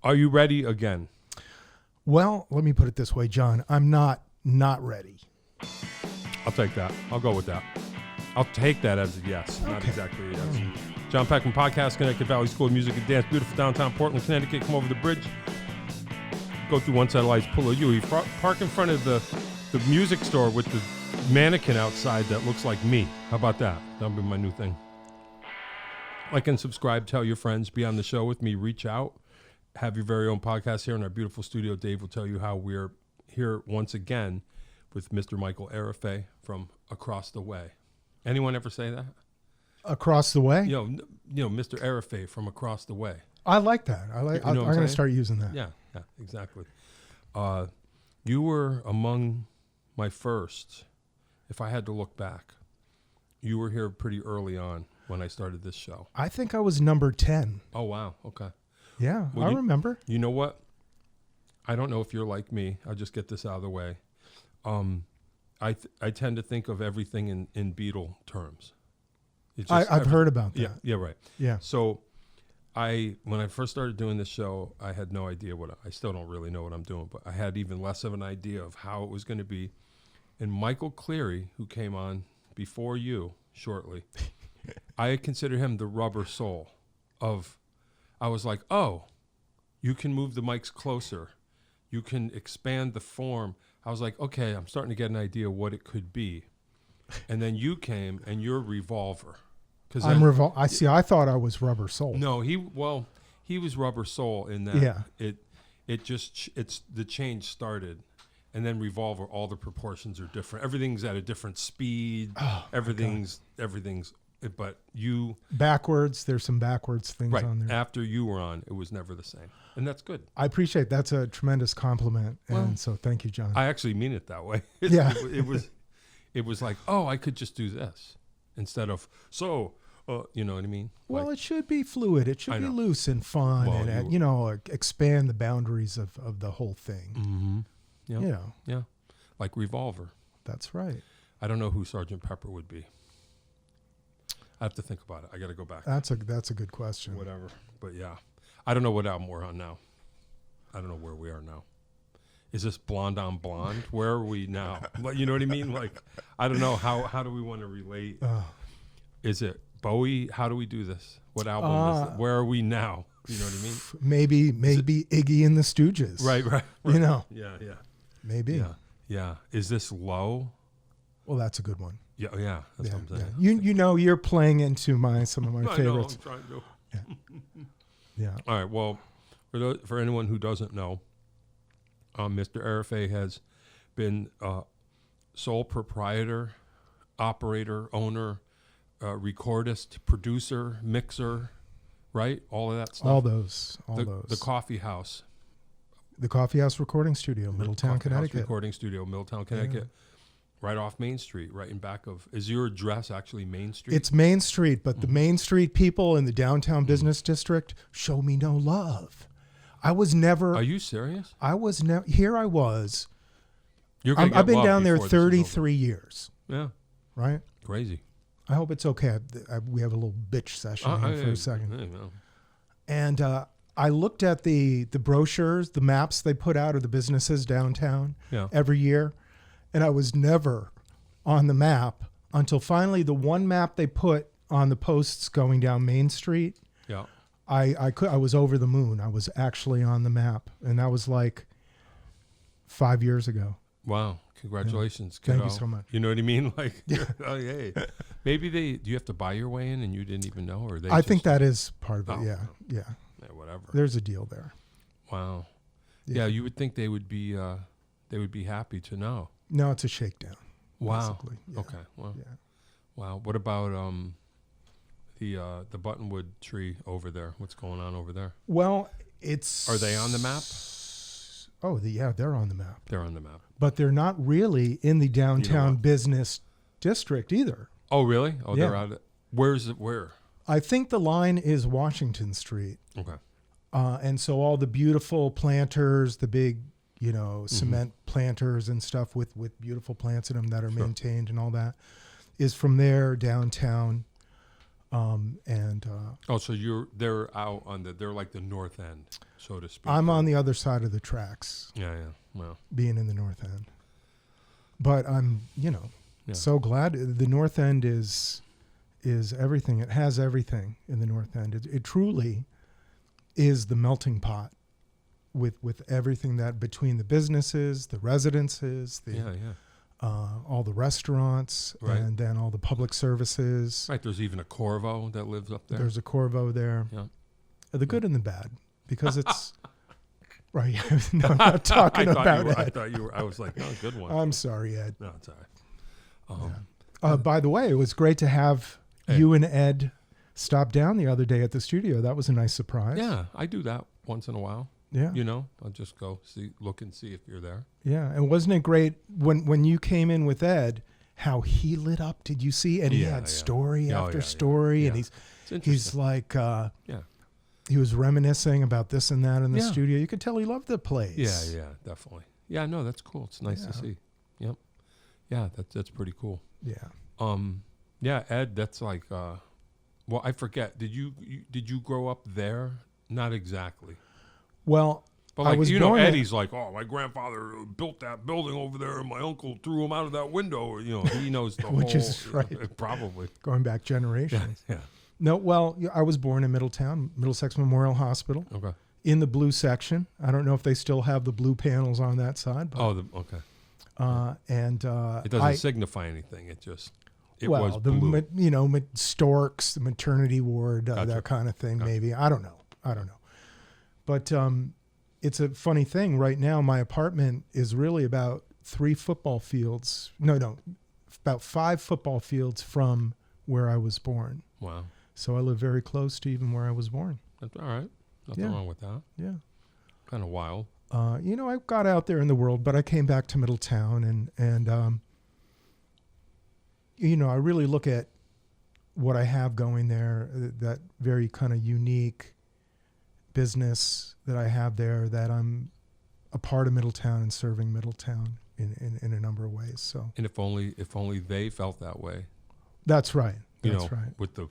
Are you ready again? Well, let me put it this way, John. I'm not ready. I'll take that. I'll go with that. I'll take that as a yes, not exactly a yes. Jon Peckman Podcast, Connecticut Valley School of Music and Dance, beautiful downtown Portland, Connecticut. Come over the bridge, go through one set of lights, pull a U. You park in front of the music store with the mannequin outside that looks like me. How about that? That'll be my new thing. Like and subscribe, tell your friends, be on the show with me, reach out, have your very own podcast here in our beautiful studio. Dave will tell you how we're here once again with Mr. Michael Arafeh from across the way. Anyone ever say that? Across the way? You know, Mr. Arafeh from across the way. I like that. I'm going to start using that. Yeah, exactly. You were among my first, if I had to look back, you were here pretty early on when I started this show. I think I was number 10. Oh, wow. Okay. Yeah, well, I remember. You know what? I don't know if you're like me. I'll just get this out of the way. I tend to think of everything in Beatle terms. I've heard about that. Yeah, right. Yeah. So when I first started doing this show, I had no idea I still don't really know what I'm doing, but I had even less of an idea of how it was going to be. And Michael Cleary, who came on before you shortly, I consider him the rubber soul I was like, oh, you can move the mics closer. You can expand the form. I was like, okay, I'm starting to get an idea what it could be. And then you came and you're Revolver. I thought I was Rubber Soul. No, he was Rubber Soul in that the change started. And then Revolver, all the proportions are different. Everything's at a different speed. Oh, everything's but you backwards. There's some backwards things on there. After you were on, it was never the same, and that's good. I appreciate that's a tremendous compliment, and so thank you, John. I actually mean it that way. It was like, oh, I could just do this instead of you know what I mean? Well, it should be fluid. It should be loose and fun, and expand the boundaries of the whole thing. Mm-hmm. Yeah, like Revolver. That's right. I don't know who Sgt. Pepper would be. I have to think about it. I got to go back. That's a good question. Whatever. But yeah, I don't know what album we're on now. I don't know where we are now. Is this Blonde on Blonde? Where are we now? You know what I mean? Like, I don't know. How do we want to relate? Is it Bowie? How do we do this? What album is it? Where are we now? You know what I mean? Maybe Iggy and the Stooges. Right. You know. Yeah. Maybe. Yeah. Is this Low? Well, that's a good one. Yeah. That's what I'm saying. You know, you're playing into some of my favorites. I know, I'm trying to. Yeah. All right. Well, for anyone who doesn't know, Mr. Arafeh has been sole proprietor, operator, owner, recordist, producer, mixer, right? All of that stuff. All those. The Coffeehouse. The Coffeehouse Recording Studio, Middletown, Connecticut. Recording Studio, Middletown, Connecticut. Yeah. Right off Main Street, right in back of. Is your address actually Main Street? It's Main Street, but the Main Street people in the downtown business district show me no love. I was never. Are you serious? I was never. Here I was. I've been down there 33 years. Yeah. Right? Crazy. I hope it's okay. We have a little bitch session here for a second. And I looked at the brochures, the maps they put out of the businesses downtown every year. And I was never on the map until finally the one map they put on the posts going down Main Street. Yeah. I was over the moon. I was actually on the map. And that was like 5 years ago. Wow. Congratulations. Thank you so much. You know what I mean? Like, hey. Maybe do you have to buy your way in and you didn't even know? Or I think that is part of it. Yeah. Whatever. There's a deal there. Wow. Yeah. You would think they would be happy to know. No, it's a shakedown. Wow. Basically. Yeah. Okay. Well. Yeah. Wow. What about the buttonwood tree over there? What's going on over there? Well, Are they on the map? Oh, they're on the map. They're on the map. But they're not really in the downtown business district either. Oh, really? Oh, they're out. Where's it? Where? I think the line is Washington Street. Okay. And so all the beautiful planters, the big, cement planters and stuff with beautiful plants in them that are maintained and all that is from there downtown. So they're out on they're like the north end, so to speak. I'm on the other side of the tracks. Yeah. Well, being in the north end, but I'm so glad. The north end is everything. It has everything in the north end. It truly is the melting pot with everything that between the businesses, the residences, all the restaurants, right. and then all the public services. Right. There's even a Corvo that lives up there. There's a Corvo there. Yeah. The good and the bad, because it's right. No, I'm not talking about Ed. I thought you were. I was like, oh, good one. I'm sorry, Ed. No, it's all right. By the way, it was great to have you and Ed stop down the other day at the studio. That was a nice surprise. Yeah, I do that once in a while. Yeah. I'll just go look and see if you're there. Yeah. And wasn't it great when you came in with Ed, how he lit up? Did you see? And he had story after story. Yeah. And he's like, he was reminiscing about this and that in the studio. You could tell he loved the place. Yeah, definitely. Yeah, no, that's cool. It's nice to see. Yep. Yeah, that's pretty cool. Yeah. Yeah, Ed, that's like, well, I forget. Did you grow up there? Not exactly. Well, but like, I was Eddie's like, oh, my grandfather built that building over there, and my uncle threw him out of that window. He knows the Which whole. is right. Probably going back generations. Yeah. No, well, I was born in Middletown, Middlesex Memorial Hospital. Okay. In the blue section. I don't know if they still have the blue panels on that side. But, okay. It doesn't signify anything. It was blue. storks, the maternity ward, Gotcha. that kind of thing. Gotcha. Maybe I don't know. But it's a funny thing. Right now, my apartment is really about 3 football fields. No, about 5 football fields from where I was born. Wow. So I live very close to even where I was born. That's all right. Nothing wrong with that. Yeah. Kind of wild. I got out there in the world, but I came back to Middletown and I really look at what I have going there, that very kind of unique business that I have there, that I'm a part of Middletown and serving Middletown in a number of ways. So, and if only they felt that way. That's right. That's right. With the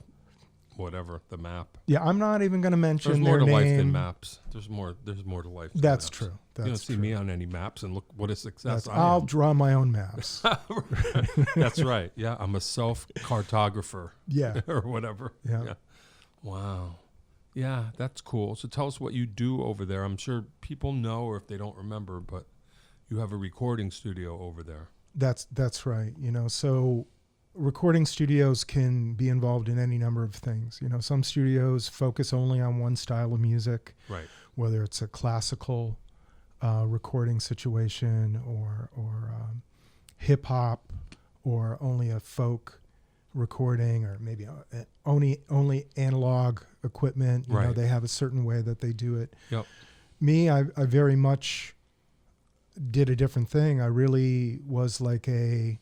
map. Yeah, I'm not even going to mention there's more their to name. Life than maps. There's more to life than That's maps. True. That's you don't see me on any maps, and look what a success I am. I'll draw my own maps. That's right. Yeah, I'm a self-cartographer. Yeah. Or whatever. Yeah. Wow. Yeah, that's cool. So tell us what you do over there. I'm sure people know, or if they don't remember, but you have a recording studio over there. That's right. So recording studios can be involved in any number of things. Some studios focus only on one style of music, right? Whether it's a classical recording situation or hip hop, or only a folk recording, or maybe only analog equipment. Right. They have a certain way that they do it. Yep. Me, I very much did a different thing. I really was like a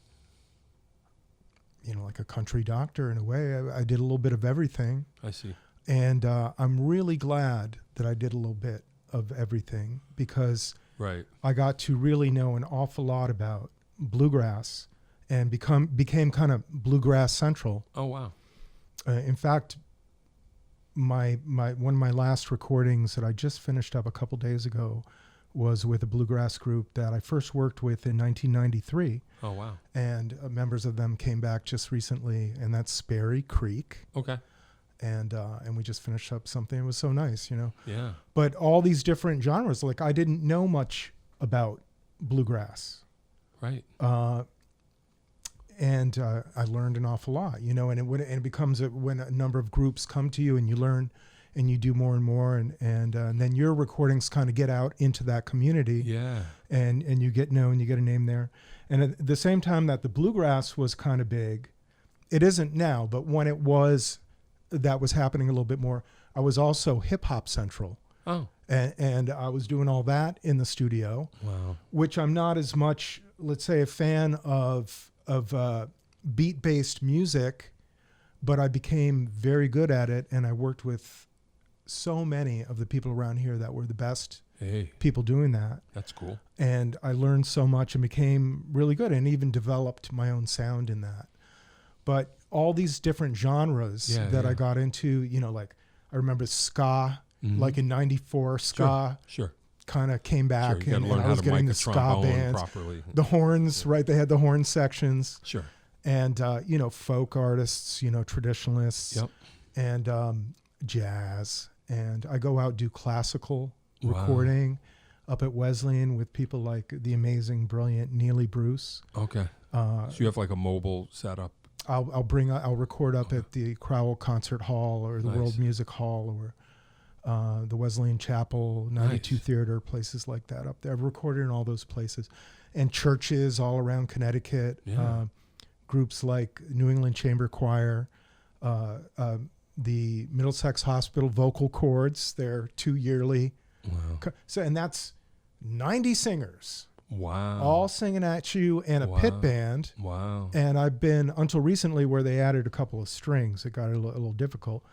country doctor in a way. I did a little bit of everything. I see. And I'm really glad that I did a little bit of everything, because I got to really know an awful lot about bluegrass and became kind of bluegrass central. Oh, wow. In fact, one of my last recordings that I just finished up a couple days ago was with a bluegrass group that I first worked with in 1993. Oh, wow. And members of them came back just recently, and that's Sperry Creek. Okay. And we just finished up something. It was so nice, Yeah. But all these different genres, like I didn't know much about bluegrass. Right. And I learned an awful lot, and it becomes when a number of groups come to you and you learn and you do more and more, and then your recordings kind of get out into that community. Yeah. And you get known, you get a name there. And at the same time that the bluegrass was kind of big, it isn't now, but when it was, that was happening a little bit more. I was also hip hop central. Oh. And I was doing all that in the studio. Wow. Which I'm not as much, let's say, a fan of beat-based music, but I became very good at it, and I worked with so many of the people around here that were the best people doing that. That's cool. And I learned so much and became really good, and even developed my own sound in that. but all these different genres that I got into, you know, like I remember ska, like in '94, ska kind of came back, and I was getting the ska band, the horns, right? They had the horn sections, and you know, folk artists, you know, traditionalists, and jazz, and I go out do classical recording up at Wesleyan with people like the amazing, brilliant Neely Bruce. Okay. So you have like a mobile setup. I'll record up at the Crowell Concert Hall or the World Music Hall or the Wesleyan Chapel, 92 Theater, places like that up there. I've recorded in all those places, and churches all around Connecticut. Groups like New England Chamber Choir, the Middlesex Hospital Vocal Chords. They're 2 yearly. Wow. So, and that's 90 singers. Wow. All singing at you, and a pit band. Wow. And I've been, until recently, where they added a couple of strings. It got a little difficult.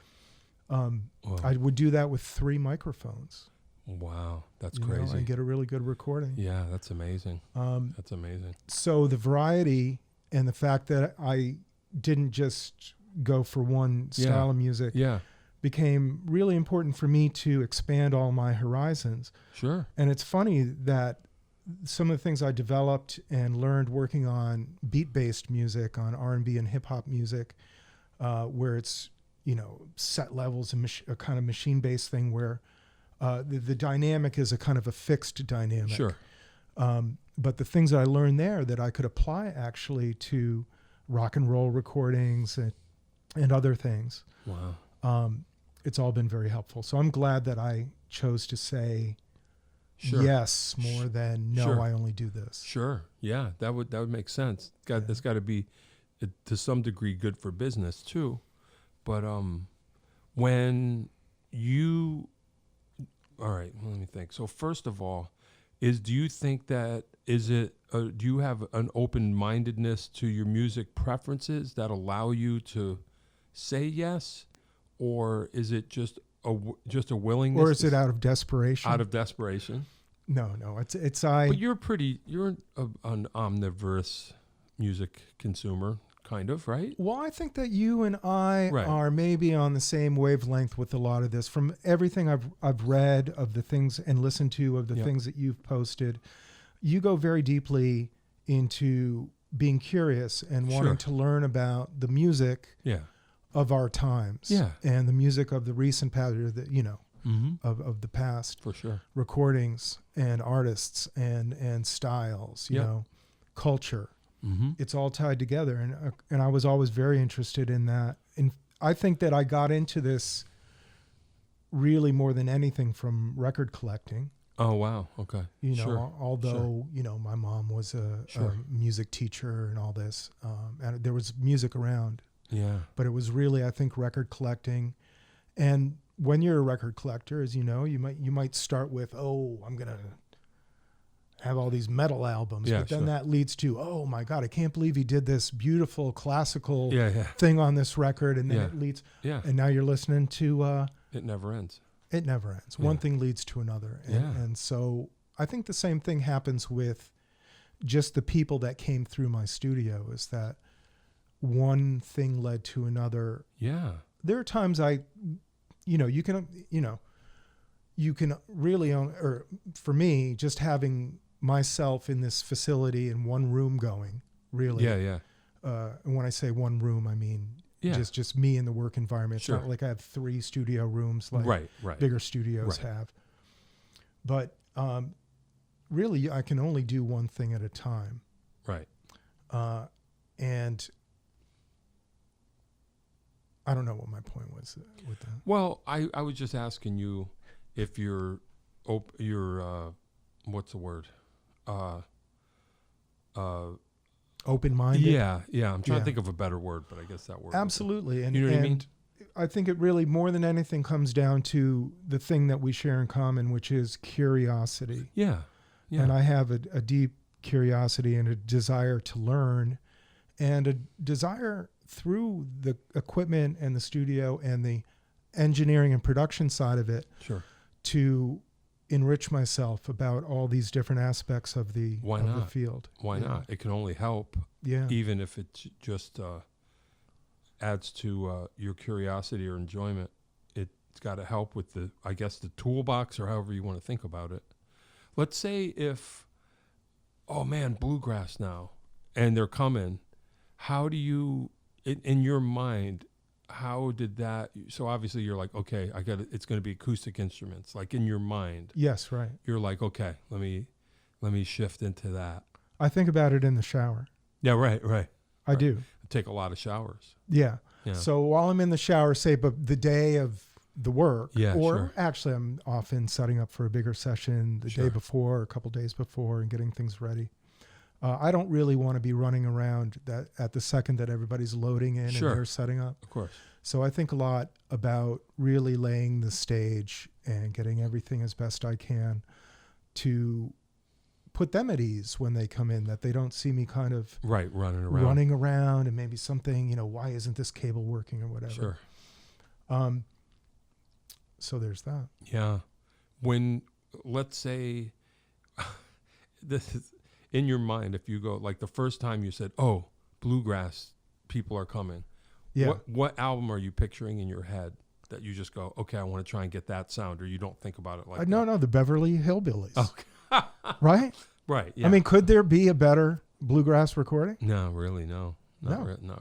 I would do that with 3 microphones. Wow. That's crazy. And get a really good recording. Yeah, that's amazing. That's amazing. So the variety and the fact that I didn't just go for one style of music became really important for me to expand all my horizons. Sure. And it's funny that some of the things I developed and learned working on beat-based music, on R&B and hip-hop music, where it's, you know, set levels and a kind of machine-based thing where the dynamic is a kind of a fixed dynamic. Sure. But the things that I learned there that I could apply actually to rock and roll recordings and other things. Wow. It's all been very helpful. So I'm glad that I chose to say yes more than no, I only do this. Sure. Yeah, that would make sense. That's got to be to some degree good for business too. But when you, all right, let me think. So first of all, do you think that do you have an open-mindedness to your music preferences that allow you to say yes, or is it just a willingness, or is it out of desperation? Out of desperation. No, it's But you're an omnivorous music consumer, kind of, right? Well, I think that you and I are maybe on the same wavelength with a lot of this. From everything I've read of the things and listened to of the things that you've posted, you go very deeply into being curious and wanting to learn about the music of our times and the music of the recent past, of the past, for sure, recordings and artists and styles, you know, culture. It's all tied together, and I was always very interested in that. And I think that I got into this really more than anything from record collecting. Oh wow, okay. You know, although you know, my mom was a music teacher and all this, and there was music around. Yeah. But it was really, I think, record collecting. And when you're a record collector, as you know, you might start with, I'm gonna have all these metal albums, but then that leads to, oh my God, I can't believe he did this beautiful classical thing on this record, and then it leads, and now you're listening to. It never ends. It never ends. One thing leads to another, and so I think the same thing happens with just the people that came through my studio. Is that one thing led to another? Yeah. There are times you can really own, or for me, just having myself in this facility in one room going, really. Yeah. And when I say one room, I mean just me in the work environment. It's not like I have 3 studio rooms like bigger studios have. But really, I can only do one thing at a time. Right. And I don't know what my point was with that. Well, I was just asking you if you're what's the word? Open-minded. Yeah. I'm trying to think of a better word, but I guess that word. Absolutely. And you know what I mean? I think it really, more than anything, comes down to the thing that we share in common, which is curiosity. Yeah. And I have a deep curiosity and a desire to learn, and a desire through the equipment and the studio and the engineering and production side of it to enrich myself about all these different aspects of the field. Why not? It can only help, even if it's just adds to your curiosity or enjoyment. It's got to help with the toolbox, or however you want to think about it. Let's say if, oh man, bluegrass now, and they're coming. How do you, in your mind, how did that? So obviously you're like, okay, it's going to be acoustic instruments. Like in your mind. Yes, right. You're like, okay, let me shift into that. I think about it in the shower. Yeah, right. I do. I take a lot of showers. Yeah. So while I'm in the shower, say, but the day of the work, actually I'm often setting up for a bigger session the day before, a couple days before, and getting things ready. I don't really want to be running around that at the second that everybody's loading in and they're setting up. Of course. So I think a lot about really laying the stage and getting everything as best I can to put them at ease when they come in, that they don't see me kind of running around and maybe something, why isn't this cable working or whatever. Sure. So there's that. Yeah. When, let's say, this is in your mind, if you go, like the first time you said, oh, bluegrass people are coming. Yeah. What album are you picturing in your head that you just go, okay, I want to try and get that sound, or you don't think about it like that? No, the Beverly Hillbillies. Okay. Right? Right. Yeah. I mean, could there be a better bluegrass recording? No, really, no. Not really. No,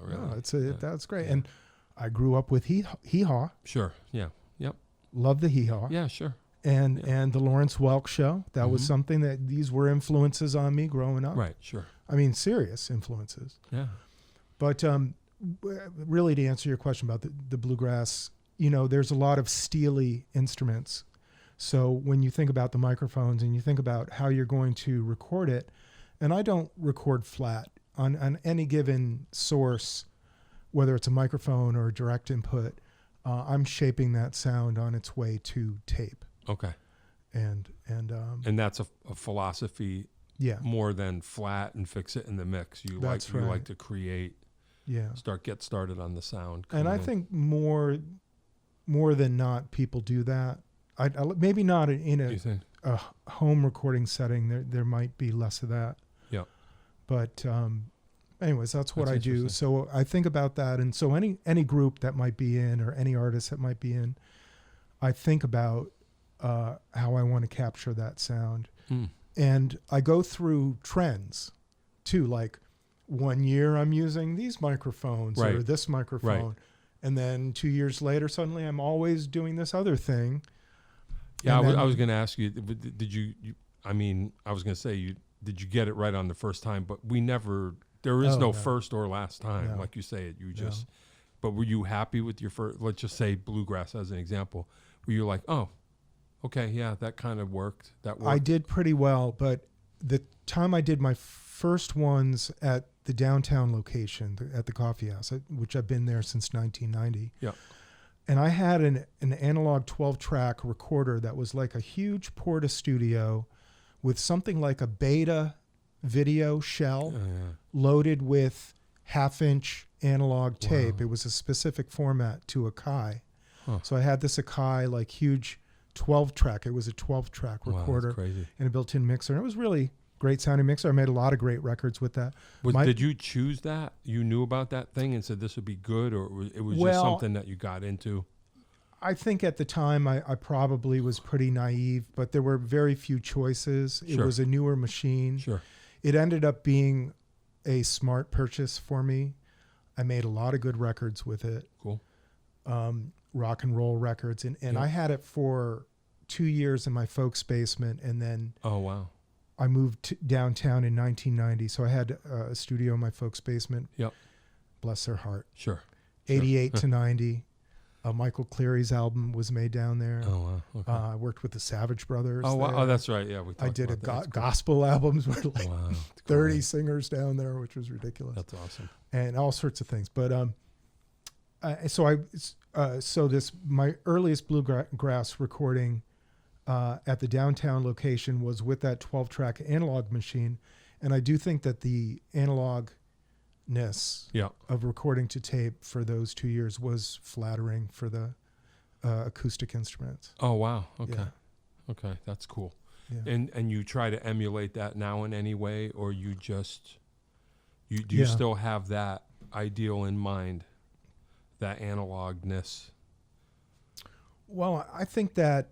that's great. Yeah. And I grew up with hee-haw. Sure. Yeah. Yep. Love the hee-haw. Yeah, sure. And the Lawrence Welk show. That was something that these were influences on me growing up. Right, sure. I mean, serious influences. Yeah. But really, to answer your question about the bluegrass, there's a lot of steely instruments. So when you think about the microphones and you think about how you're going to record it, and I don't record flat on any given source, whether it's a microphone or a direct input, I'm shaping that sound on its way to tape. Okay. And that's a philosophy. Yeah. More than flat and fix it in the mix. You like to create. Yeah. Get started on the sound. And I think more than not, people do that. I maybe not in a home recording setting. There might be less of that. Yeah. But anyways, that's what I do. So I think about that, and so any group that might be in, or any artist that might be in, I think about how I want to capture that sound. And I go through trends too, like 1 year I'm using these microphones or this microphone, and then 2 years later suddenly I'm always doing this other thing. Yeah, I was going to ask you, did you I was going to say, did you get it right on the first time? But there is no first or last time, like you say it. But were you happy with your first, let's just say bluegrass as an example, were you like, oh, okay, yeah, that kind of worked. That worked. I did pretty well, but the time I did my first ones at the downtown location, at the Coffeehouse, which I've been there since 1990. Yeah. And I had an analog 12-track recorder that was like a huge Porta Studio with something like a beta video shell loaded with half-inch analog tape. It was a specific format to Akai. So I had this Akai, like, huge 12-track. It was a 12-track recorder and a built-in mixer. And it was really great sounding mixer. I made a lot of great records with that. Did you choose that? You knew about that thing and said this would be good, or it was just something that you got into? I think at the time I probably was pretty naive, but there were very few choices. It was a newer machine. Sure. It ended up being a smart purchase for me. I made a lot of good records with it. Cool. Rock and roll records. And I had it for 2 years in my folks' basement. And then I moved downtown in 1990. So I had a studio in my folks' basement. Yep. Bless their heart. Sure. 88 to 90. Michael Cleary's album was made down there. Oh, wow. Okay. I worked with the Savage Brothers. Oh, wow. Oh, that's right. Yeah, we talked I did about gospel albums with like 30 singers down there, which was ridiculous. That's awesome. And all sorts of things. But my earliest bluegrass recording at the downtown location was with that 12-track analog machine. And I do think that the analogness of recording to tape for those 2 years was flattering for the acoustic instruments. Oh, wow. Okay. Yeah. Okay. That's cool. Yeah. And you try to emulate that now in any way, or you just, do you still have that ideal in mind? that analogness? Well, I think that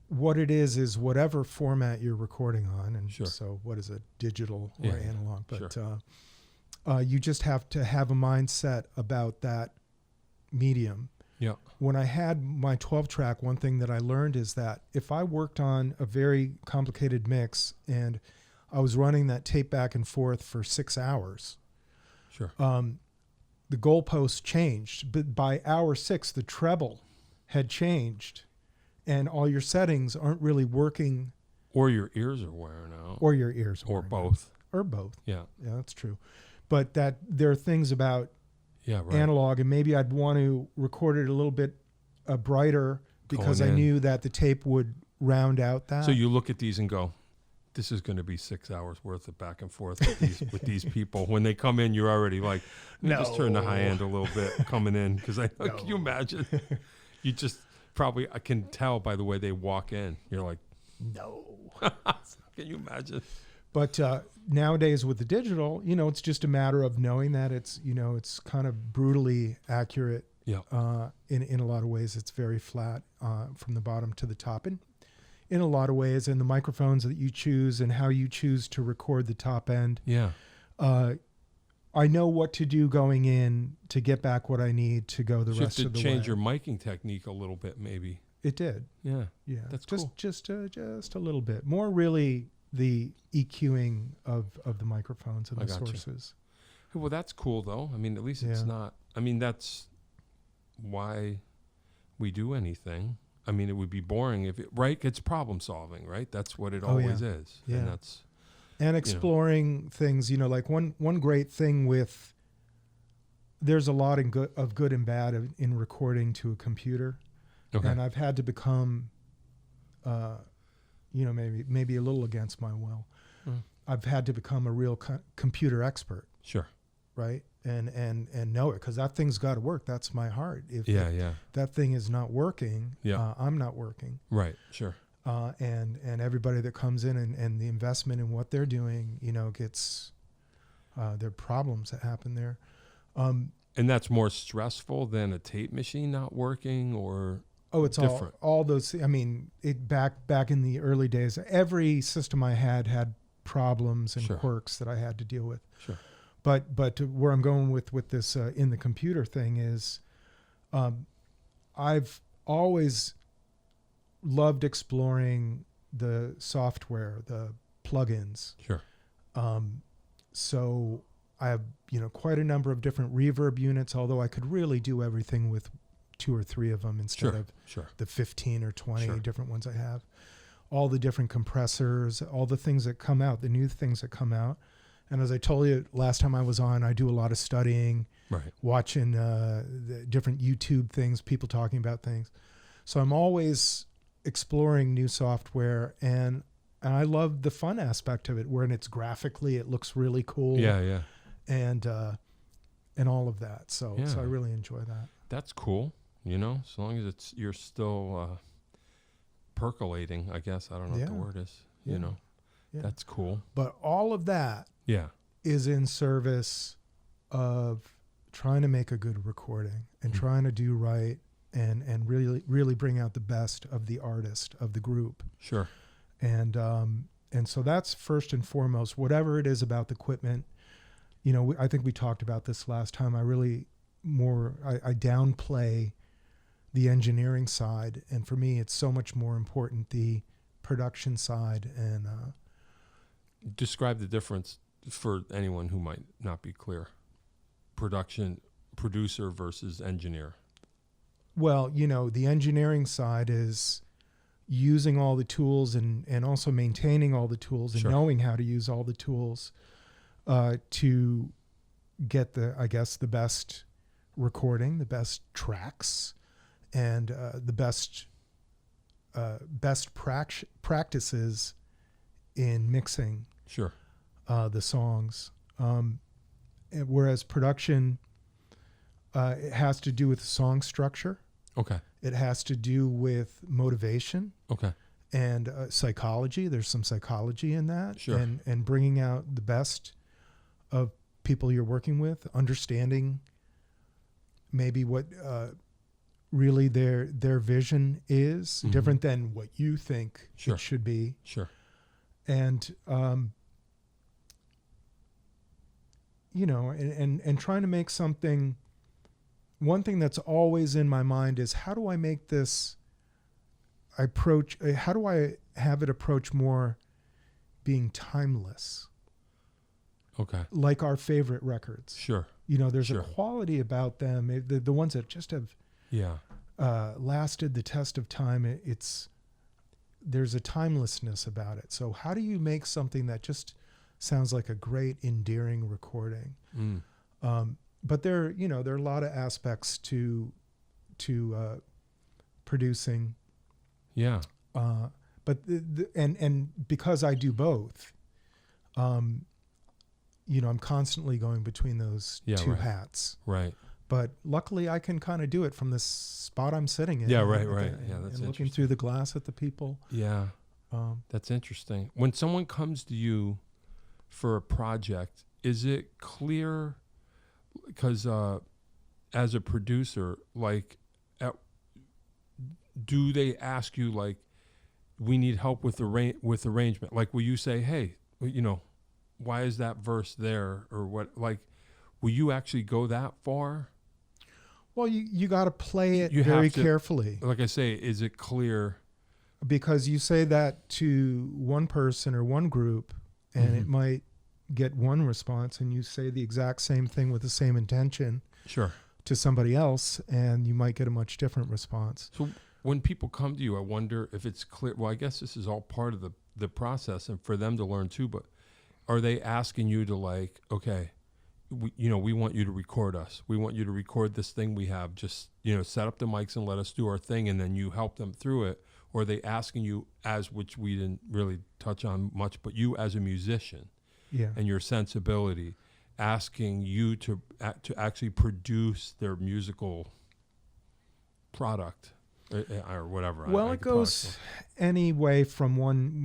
what it is whatever format you're recording on. And so what is it, digital or analog? But you just have to have a mindset about that medium. Yeah. When I had my 12-track, one thing that I learned is that if I worked on a very complicated mix and I was running that tape back and forth for 6 hours, the goalpost changed. But by hour 6, the treble had changed, and all your settings aren't really working. Or your ears are wearing out. Or your ears are or wearing both. Out. Or both. Yeah. Yeah, that's true. But that there are things about right. analog, and maybe I'd want to record it a little bit brighter because I knew that the tape would round out that. So you look at these and go, this is going to be 6 hours worth of back and forth with these people. When they come in, you're already like, just turn the high end a little bit coming in. Because can you imagine? You just probably, I can tell by the way they walk in. You're like, no. Can you imagine? But nowadays with the digital, it's just a matter of knowing that it's kind of brutally accurate. Yeah. In a lot of ways, it's very flat from the bottom to the top. And in a lot of ways, and the microphones that you choose and how you choose to record the top end. Yeah. I know what to do going in to get back what I need to go the rest of the way. You have to change your miking technique a little bit, maybe. It did. Yeah. Yeah. That's cool. Just a little bit more. Really, the EQing of the microphones and the sources. Well, that's cool though. I mean, at least it's not. I mean, that's why we do anything. I mean, it would be boring if it's problem solving, right? That's what it always is. Yeah. And exploring things, like one great thing with, there's a lot of good and bad in recording to a computer. Okay. And I've had to become, maybe a little against my will. I've had to become a real computer expert. Sure. Right. And know it, because that thing's got to work. That's my heart. If that thing is not working, I'm not working. Right. Sure. And everybody that comes in and the investment in what they're doing, gets, there are problems that happen there. And that's more stressful than a tape machine not working, or it's different? all those. I mean, back in the early days, every system I had problems and quirks that I had to deal with. Sure. But where I'm going with this in the computer thing is, I've always loved exploring the software, the plugins. Sure. So I have quite a number of different reverb units, although I could really do everything with 2 or 3 of them instead of the 15 or 20 different ones I have. All the different compressors, all the things that come out, the new things that come out. And as I told you last time I was on, I do a lot of studying, watching the different YouTube things, people talking about things. So I'm always exploring new software, and I love the fun aspect of it, where it's graphically, it looks really cool. Yeah. And all of that. So I really enjoy that. That's cool. As long as you're still percolating, I guess. I don't know what the word is. That's cool. But all of that is in service of trying to make a good recording and trying to do right and really, really bring out the best of the artist, of the group. Sure. And so that's first and foremost, whatever it is about the equipment. I think we talked about this last time. I downplay the engineering side. And for me, it's so much more important, the production side. And describe the difference for anyone who might not be clear. Producer versus engineer. Well, the engineering side is using all the tools and also maintaining all the tools and knowing how to use all the tools to get the best recording, the best tracks, and the best practices in mixing the songs. Whereas production, it has to do with song structure. Okay. It has to do with motivation. Okay. And psychology. There's some psychology in that. Sure. And bringing out the best of people you're working with, understanding maybe what really their vision is different than what you think it should be. Sure. And and trying to make something. One thing that's always in my mind is, how do I make this approach? How do I have it approach more being timeless? Okay. Like our favorite records. Sure. There's a quality about them. The ones that just have lasted the test of time. There's a timelessness about it. So how do you make something that just sounds like a great, endearing recording? But there are a lot of aspects to producing. Yeah. But and because I do both, I'm constantly going between those two hats. Right. But luckily, I can kind of do it from the spot I'm sitting in. Yeah. Right. Yeah. That's and looking through the glass at the people. Yeah. That's interesting. When someone comes to you for a project, is it clear? Because as a producer, do they ask you we need help with arrangement? Like, will you say, hey, why is that verse there, or what? Will you actually go that far? Well, you got to play it very carefully. Like I say, is it clear? Because you say that to one person or one group, and it might get one response, and you say the exact same thing with the same intention to somebody else, and you might get a much different response. So when people come to you, I wonder if it's clear. Well, I guess this is all part of the process, and for them to learn too, but are they asking you to okay, we want you to record us. We want you to record this thing we have. Just, set up the mics and let us do our thing, and then you help them through it? Or are they asking you, which we didn't really touch on much, but you as a musician, and your sensibility, asking you to actually produce their musical product or whatever? Well, it goes any way from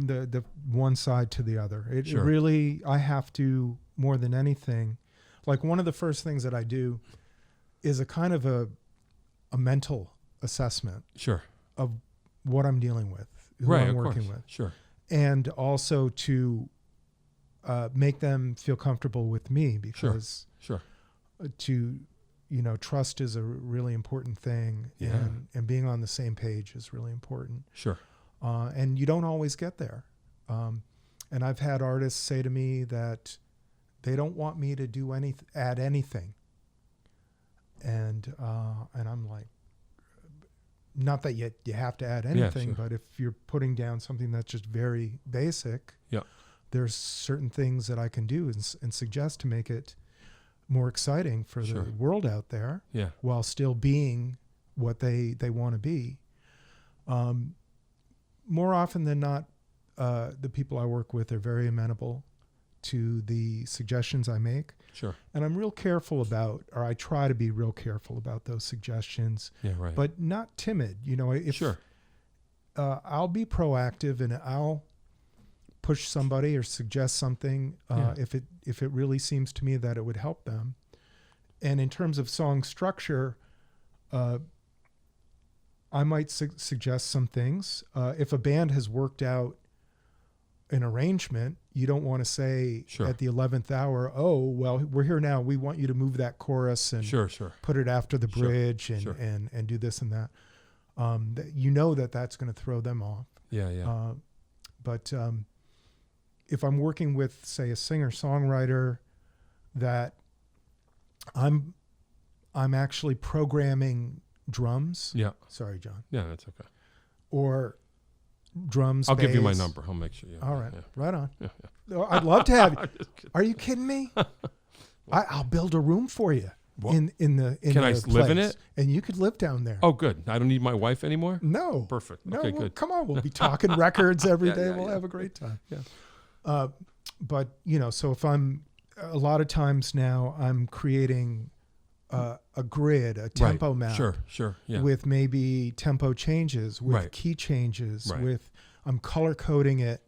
the one side to the other. It really, I have to, more than anything, one of the first things that I do is a kind of a mental assessment of what I'm dealing with, who I'm working with. And also to make them feel comfortable with me, because to trust is a really important thing, and being on the same page is really important. And you don't always get there. And I've had artists say to me that they don't want me to do add anything. And I'm like, not that you have to add anything, but if you're putting down something that's just very basic, there's certain things that I can do and suggest to make it more exciting for the world out there, while still being what they want to be. More often than not, the people I work with are very amenable to the suggestions I make. And I'm real careful about, or I try to be real careful about those suggestions, but not timid. I'll be proactive, and I'll push somebody or suggest something if it really seems to me that it would help them. And in terms of song structure, I might suggest some things. If a band has worked out an arrangement, you don't want to say at the 11th hour, oh, well, we're here now, we want you to move that chorus and put it after the bridge and do this and that. That's going to throw them off. But if I'm working with, say, a singer-songwriter that I'm actually programming drums. Sorry, John. Yeah, that's okay. Or drums, I'll bass. give you my number. I'll make sure. All right. Right on. I'd love to have you. Are you kidding me? I'll build a room for you in the Can I live in it? And you could live down there. Oh, good. I don't need my wife anymore? No. Perfect. No, okay, good. Come on. We'll be talking records every day. We'll have a great time. But, so if a lot of times now I'm creating a grid, a tempo map. With maybe tempo changes, with key changes, I'm color coding it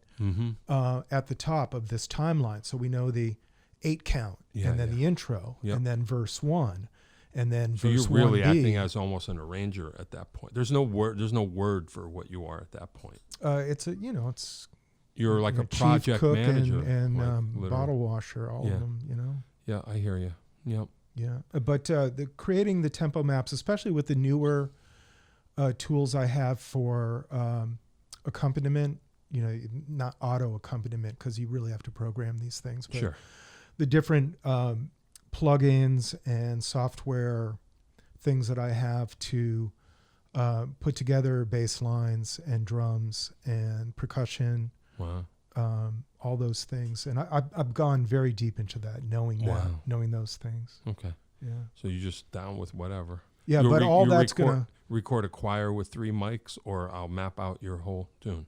at the top of this timeline. So we know the 8 count, and then the intro, and then verse 1. And then so verse you're really 1B, acting as almost an arranger at that point. There's no word for what you are at that point. It's you're like a chief project cook manager and like, bottle washer, all of them. Yeah, I hear you. Yep. Yeah, but creating the tempo maps, especially with the newer tools I have for accompaniment, not auto accompaniment because you really have to program these things. But sure. The different plugins and software things that I have to put together bass lines and drums and percussion. Wow. All those things. And I've gone very deep into that, knowing those things. Okay. Yeah. So you're just down with whatever. Yeah, but all that's going to... Record a choir with 3 mics, or I'll map out your whole tune.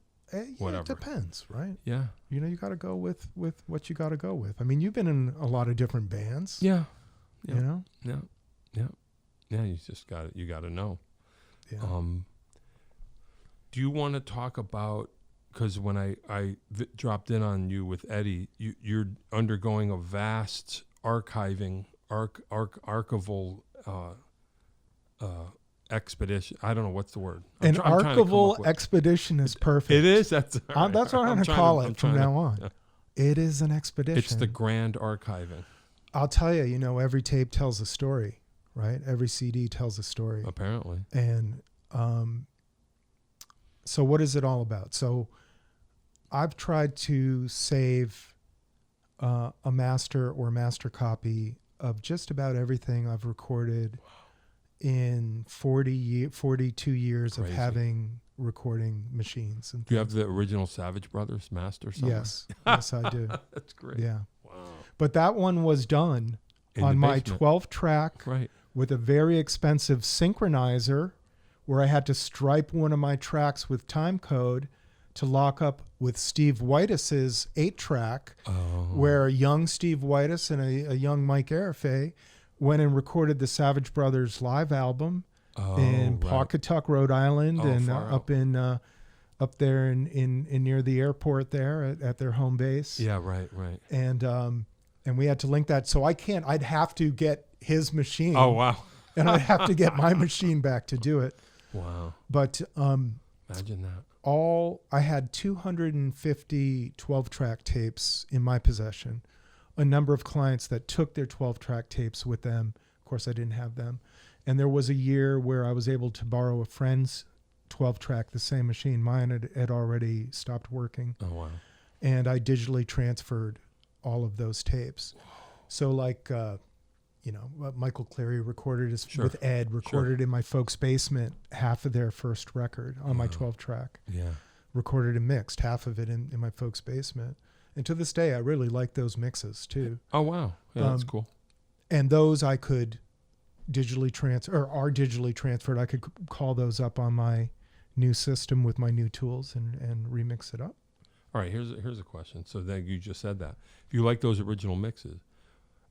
Whatever. It depends, right? Yeah. You got to go with what you got to go with. I mean, you've been in a lot of different bands. Yeah. You know? Yeah. Yeah, you just got it. You got to know. Yeah. Do you want to talk about, because when I dropped in on you with Eddie, you're undergoing a vast archival expedition. I don't know what's the word. An archival expedition is perfect. It is. That's what I'm going to call it from now on. Yeah. It is an expedition. It's the grand archiving. I'll tell you, every tape tells a story, right? Every CD tells a story. Apparently. And so what is it all about? So I've tried to save a master or master copy of just about everything I've recorded in 42 years Crazy. of having recording machines. And do you have the original Savage Brothers master somewhere? Yes, I do. That's great. Yeah. Wow. But that one was done on my 12 track with a very expensive synchronizer where I had to stripe one of my tracks with time code to lock up with Steve Whitus's 8-track, where a young Steve Whitus and a young Mike Arafeh went and recorded the Savage Brothers live album in Pawcatuck, Rhode Island, and up there in near the airport there at their home base. Yeah, right. And we had to link that. So I'd have to get his machine. Oh, wow. And I'd have to get my machine back to do it. Wow. But imagine that. I had 250 12-track tapes in my possession. A number of clients that took their 12-track tapes with them. Of course, I didn't have them. And there was a year where I was able to borrow a friend's 12-track, the same machine. Mine had already stopped working. Oh, wow. And I digitally transferred all of those tapes. So like, Michael Cleary recorded with Ed, recorded in my folks' basement, half of their first record on my 12-track. Yeah. Recorded and mixed, half of it in my folks' basement. And to this day, I really like those mixes too. Oh, wow. Yeah, that's cool. And those I could digitally transfer, or are digitally transferred. I could call those up on my new system with my new tools and remix it up. All right, here's a question. So then you just said that. If you like those original mixes,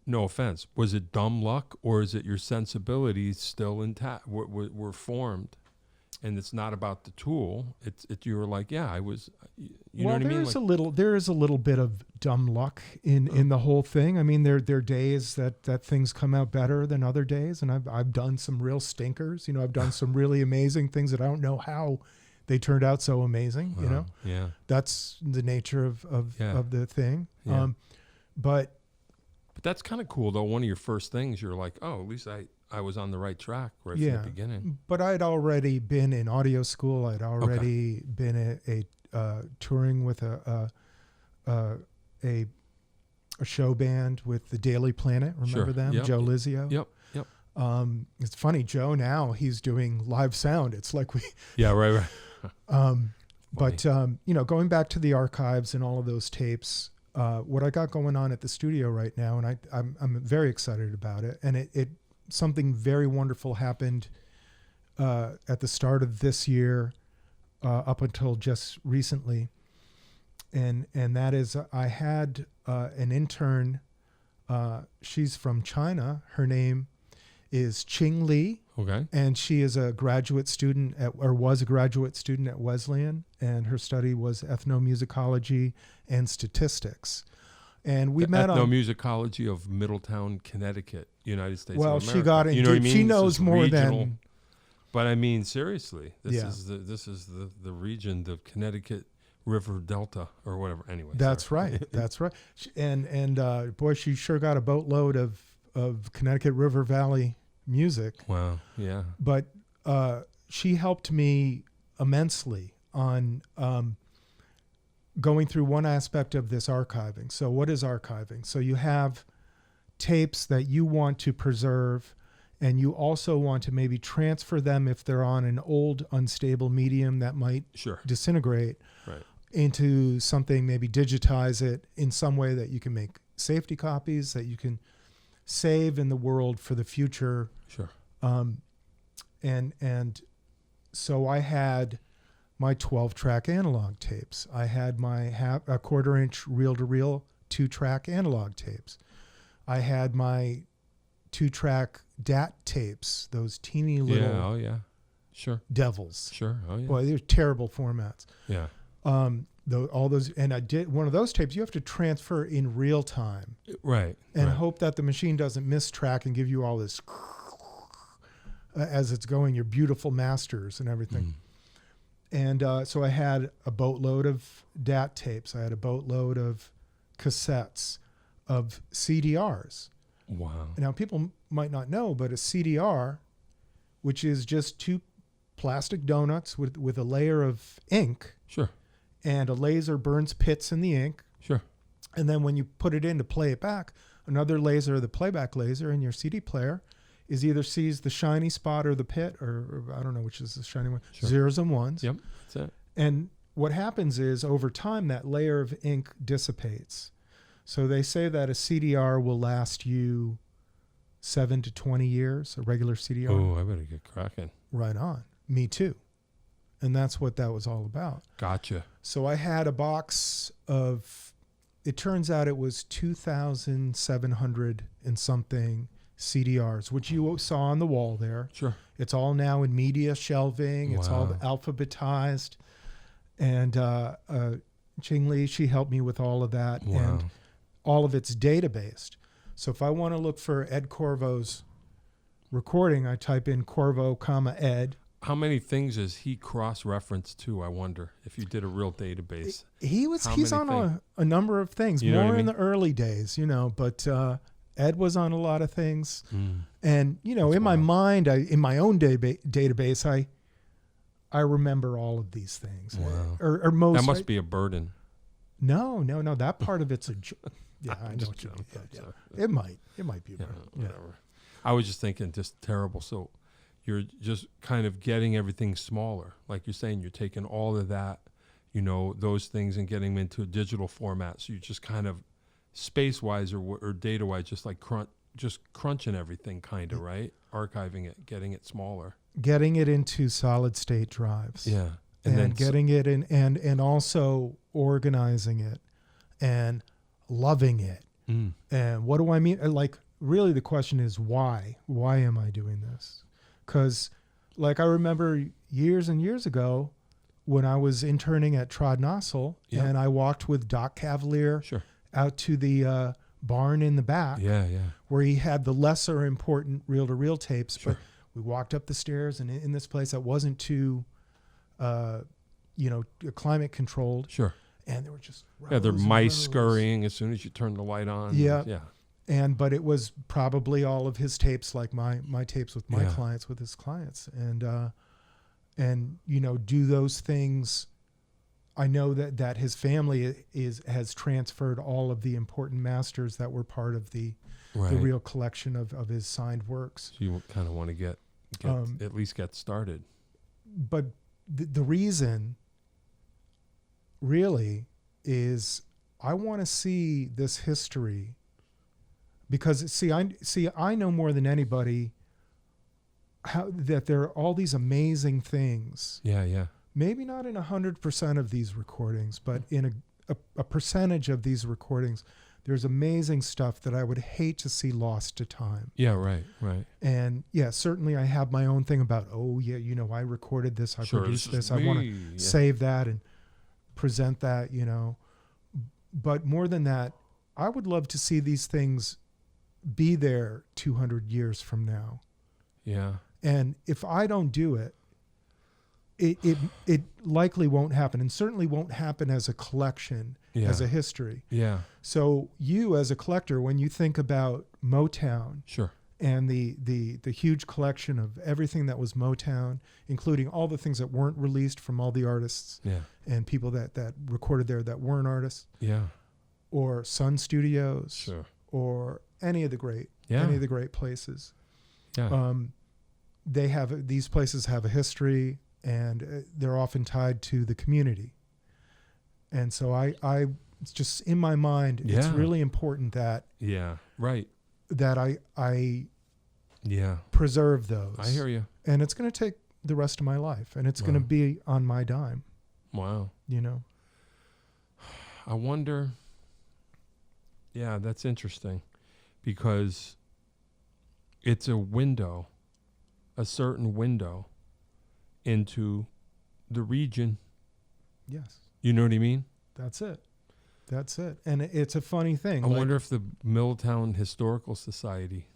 no offense, was it dumb luck, or is it your sensibilities still intact, were formed? And it's not about the tool. You were like, yeah, I was. You know what I mean? There is a little bit of dumb luck in the whole thing. I mean, there are days that things come out better than other days, and I've done some real stinkers. I've done some really amazing things that I don't know how they turned out so amazing. Yeah, that's the nature of the thing. Yeah. But that's kind of cool though. One of your first things, you're like, oh, at least I was on the right track right from the beginning. But I'd already been in audio school. I'd already been touring with a show band with the Daily Planet. Remember them? Yep. Joe Lizio. Yep. It's funny. Joe now he's doing live sound. It's like we. Yeah. Right. But going back to the archives and all of those tapes. What I got going on at the studio right now, and I'm very excited about it. And it something very wonderful happened at the start of this year, up until just recently, and that is I had an intern. She's from China. Her name is Qing Li. Okay. And she is a graduate student was a graduate student at Wesleyan, and her study was ethnomusicology and statistics. And we met on ethnomusicology of Middletown, Connecticut United States well, of America. she got it. You know what I mean? She knows more regional, than. But I mean, seriously, this is the region, the Connecticut River Delta or whatever. Anyway, that's right. That's right. And boy, she sure got a boatload of Connecticut River Valley music. Wow. Yeah. But she helped me immensely on going through one aspect of this archiving. So what is archiving? So you have tapes that you want to preserve, and you also want to maybe transfer them if they're on an old unstable medium that might disintegrate into something, maybe digitize it in some way that you can make safety copies that you can save in the world for the future. Sure. And so I had my 12-track analog tapes. I had my a quarter-inch reel-to-reel 2-track analog tapes. I had my 2-track DAT tapes, those teeny little devils. Sure. Oh yeah. Boy, they're terrible formats. Yeah. All those, and I did one of those tapes. You have to transfer in real time, right? And hope that the machine doesn't mistrack and give you all this as it's going. Your beautiful masters and everything. And so I had a boatload of DAT tapes. I had a boatload of cassettes, of CDRs. Wow. Now, people might not know, but a CDR, which is just 2 plastic donuts with a layer of ink. Sure. And a laser burns pits in the ink. Sure. And then when you put it in to play it back, another laser, the playback laser in your CD player, is either sees the shiny spot or the pit, or I don't know which is the shiny one. Sure. Zeros and ones. Yep, that's it. And what happens is over time that layer of ink dissipates. So they say that a CDR will last you 7 to 20 years, a regular CDR. Oh, I better get cracking. Right on. Me too. And that's what that was all about. Gotcha. So I had a box of, it turns out it was 2,700 and something CDRs, which you saw on the wall there. Sure. It's all now in media shelving. It's all alphabetized. And Ching Lee, she helped me with all of that. Wow. And all of it's databased. So if I want to look for Ed Corvo's recording, I type in Corvo, Ed. How many things is he cross-referenced to, I wonder, if you did a real database? He's on a number of things, you know more what I mean? In the early days, but Ed was on a lot of things. And, in my mind, in my own database, I remember all of these things. Wow. Or most. That must be a burden. No. That part of it's a yeah, I know what you mean. Yeah. It might be a burden. Whatever. Yeah. I was just thinking, just terrible. So you're just kind of getting everything smaller. Like you're saying, you're taking all of that, those things and getting them into a digital format. So you're just kind of space-wise or data-wise, just like crunching everything kind of, right? Archiving it, getting it smaller. Getting it into solid-state drives. Yeah. And then getting it in and also organizing it and loving it. And what do I mean? Like, really the question is why? Why am I doing this? Because, like, I remember years and years ago when I was interning at Trodnossel and I walked with Doc Cavalier out to the barn in the back where he had the lesser important reel-to-reel tapes. But we walked up the stairs and in this place that wasn't too, climate controlled. Sure. And there were just they're mice scurrying as soon as you turn the light on. Yeah. But it was probably all of his tapes, like my tapes with my clients, with his clients, and do those things. I know that his family has transferred all of the important masters that were part of the real collection of his signed works. So you kind of want to get at least get started. But the reason really is I want to see this history. Because I know more than anybody that there are all these amazing things. Yeah. Maybe not in 100% of these recordings, but in a percentage of these recordings, there's amazing stuff that I would hate to see lost to time. Yeah, right. And certainly I have my own thing about, I recorded this, I produced this, I want to save that and present that, But more than that, I would love to see these things be there 200 years from now. Yeah. And if I don't do it, it likely won't happen, and certainly won't happen as a collection, as a history. Yeah. So you, as a collector, when you think about Motown, sure, and the huge collection of everything that was Motown, including all the things that weren't released from all the artists, and people that recorded there that weren't artists, or Sun Studios, sure, or any of the great places, these places have a history. And they're often tied to the community. And so it's just in my mind, it's really important that that I preserve those. I hear you. And it's going to take the rest of my life, and it's going to be on my dime. Wow. You know, I wonder. Yeah, that's interesting, because it's a window, a certain window into the region. Yes. You know what I mean? That's it. And it's a funny thing. I wonder if the Middletown Historical Society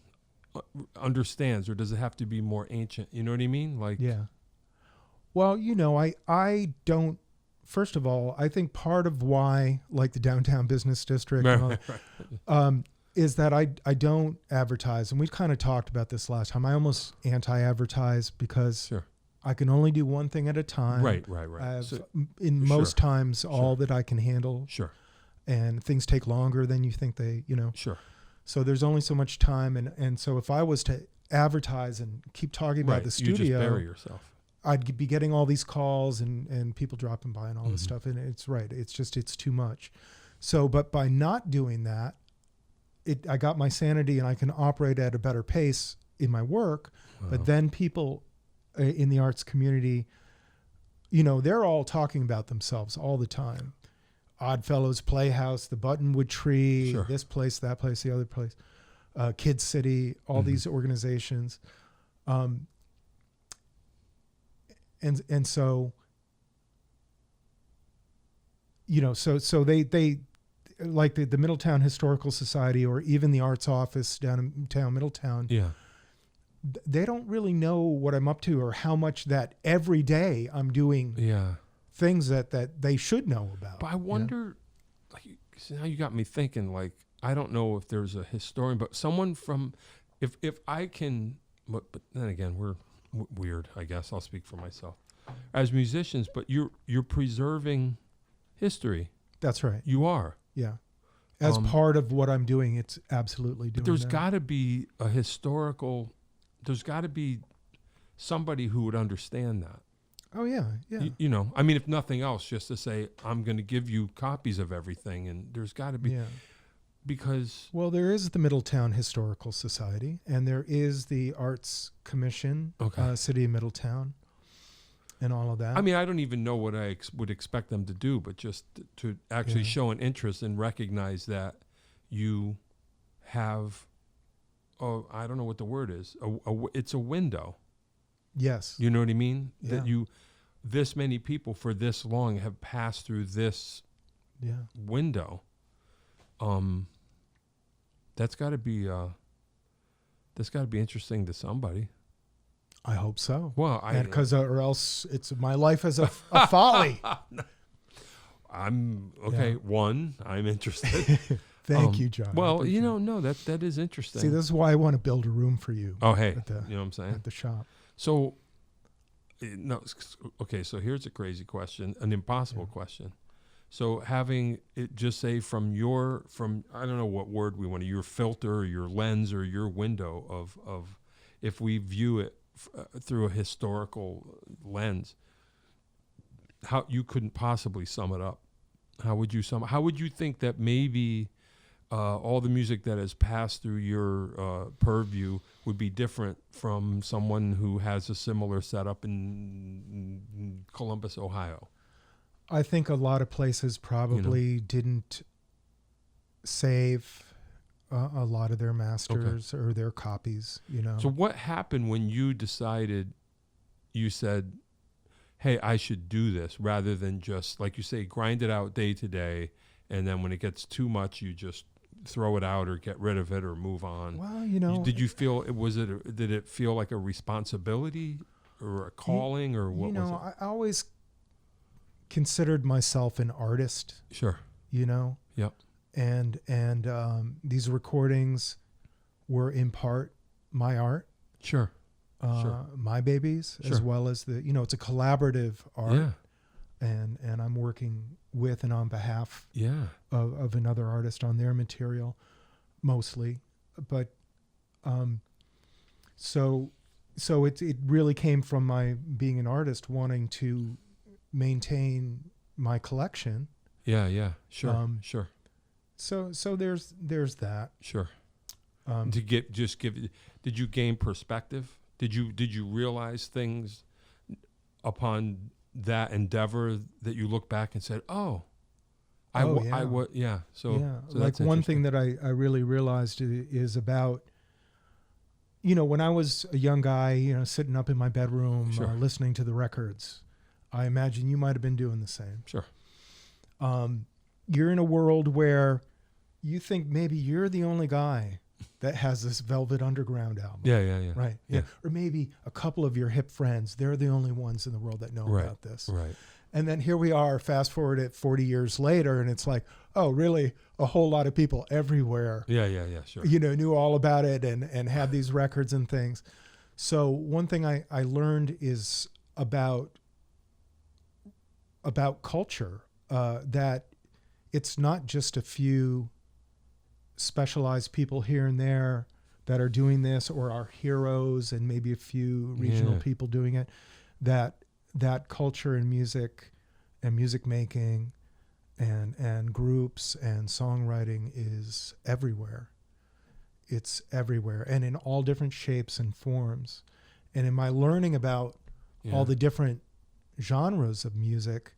understands, or does it have to be more ancient? You know what I mean? Like, yeah. Well, you know, I don't, first of all, I think part of why, like the downtown business district, is that I don't advertise. And we've kind of talked about this last time. I almost anti-advertise because I can only do one thing at a time. Right. Most times, all that I can handle. Sure. And things take longer than you think they, you know. Sure. So there's only so much time. And so if I was to advertise and keep talking about the studio, you just bury yourself. I'd be getting all these calls and people dropping by and all this stuff. And it's it's too much. So, but by not doing that, I got my sanity, and I can operate at a better pace in my work. Wow. But then people in the arts community, you know, they're all talking about themselves all the time. Oddfellows Playhouse, the Buttonwood Tree, this place, that place, the other place, Kid City, all these organizations. And so, you know, so they like the Middletown Historical Society, or even the Arts Office down in Middletown. Yeah. They don't really know what I'm up to, or how much that every day I'm doing things that they should know about. But I wonder, like, now you got me thinking, like, I don't know if there's a historian, but someone from, if I can, but then again, we're weird, I guess. I'll speak for myself. As musicians, but you're preserving history. That's right. You are. Yeah. As part of what I'm doing, it's absolutely doing but there's got to be a historical... There's got to be somebody who would understand that. Oh, yeah, yeah. You know, I mean, if nothing else, just to say, I'm going to give you copies of everything, and there's got to be, because... Well, there is the Middletown Historical Society, and there is the Arts Commission, City of Middletown, and all of that. I mean, I don't even know what I would expect them to do, but just to actually show an interest and recognize that you have... Oh, I don't know what the word is. It's a window. Yes. You know what I mean? Yeah. That this many people for this long have passed through this window. That's got to be interesting to somebody. I hope so. Well, because or else it's my life as a folly. I'm okay. One, I'm interested. Thank you, John. Well, you know, no, that is interesting. See, this is why I want to build a room for you. Oh, hey, you know what I'm saying? At the shop. So, no, okay, so here's a crazy question, an impossible question. So having it just say from I don't know what word we want to, your filter or your lens or your window of if we view it through a historical lens, how you couldn't possibly sum it up. How would you think that maybe all the music that has passed through your purview would be different from someone who has a similar setup in Columbus, Ohio? I think a lot of places probably didn't save a lot of their masters or their copies, you know. So what happened when you decided, you said, hey, I should do this, rather than just, like you say, grind it out day to day, and then when it gets too much, you just throw it out or get rid of it or move on? Well, you know, did you feel did it feel like a responsibility or a calling or what was it? I always considered myself an artist. Sure. You know. Yep. And these recordings were in part my art. Sure. Sure. My babies, Sure. as well as it's a collaborative art. Yeah. And I'm working with and on behalf of another artist on their material, mostly. But so it really came from my being an artist wanting to maintain my collection. Yeah. Sure. Sure. So there's that. Sure. Did you gain perspective? Did you realize things upon that endeavor that you look back and said, So like one thing that I really realized is about, when I was a young guy, sitting up in my bedroom, Sure. Listening to the records, I imagine you might have been doing the same. Sure. You're in a world where you think maybe you're the only guy that has this Velvet Underground album. Yeah. Right. Yeah. Or maybe a couple of your hip friends, they're the only ones in the world that know about this. Right. And then here we are, fast forward it 40 years later, and it's like, oh, really? A whole lot of people everywhere. Yeah, sure. Knew all about it and had these records and things. So one thing I learned is about culture, that it's not just a few specialized people here and there that are doing this, or are heroes, and maybe a few regional people doing it, that culture and music making and groups and songwriting is everywhere. It's everywhere, and in all different shapes and forms. And in my learning about all the different genres of music,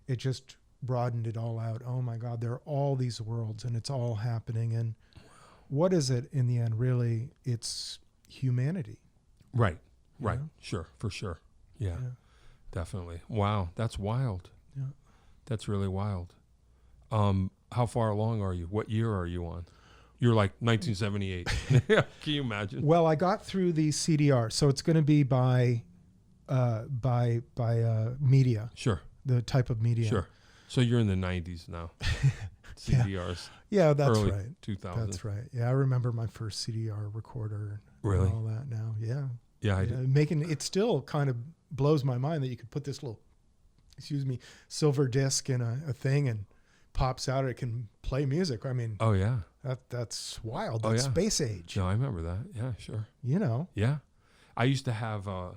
it just broadened it all out. Oh my God, there are all these worlds, and it's all happening. And what is it in the end? Really, it's humanity. Right. You know? Sure, for sure. Yeah, definitely. Wow, that's wild. Yeah, that's really wild. How far along are you? What year are you on? You're like 1978. Can you imagine? Well, I got through the CDR, so it's going to be by media. Sure. The type of media. Sure. So you're in the 90s now. CDRs. Yeah, that's early right. 2000. That's right. Yeah, I remember my first CDR recorder. Really? And all that now. Yeah. Yeah, I did. Making it still kind of blows my mind that you could put this little, silver disc in a thing and pops out. It can play music. I mean. Oh yeah. That's wild. That's space age. No, I remember that. Yeah, sure. Yeah. I used to have a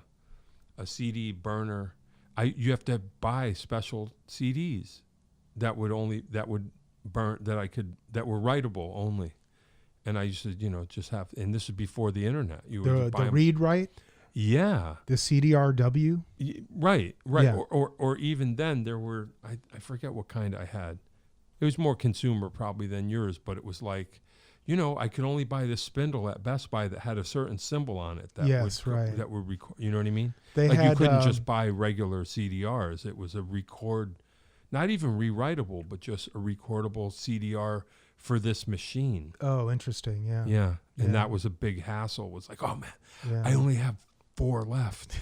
CD burner. You have to buy special CDs that would burn, that were writable only. And I used to, just have, and this is before the internet. You would buy the read write? Yeah. The CDRW? Right. Yeah. Or even then there were, I forget what kind I had. It was more consumer probably than yours, but it was like, I could only buy this spindle at Best Buy that had a certain symbol on it. That would record. You know what I mean? You couldn't just buy regular CDRs. It was a record, not even rewritable, but just a recordable CDR for this machine. Oh, interesting. Yeah. Yeah. And that was a big hassle. It was like, oh man, I only have 4 left.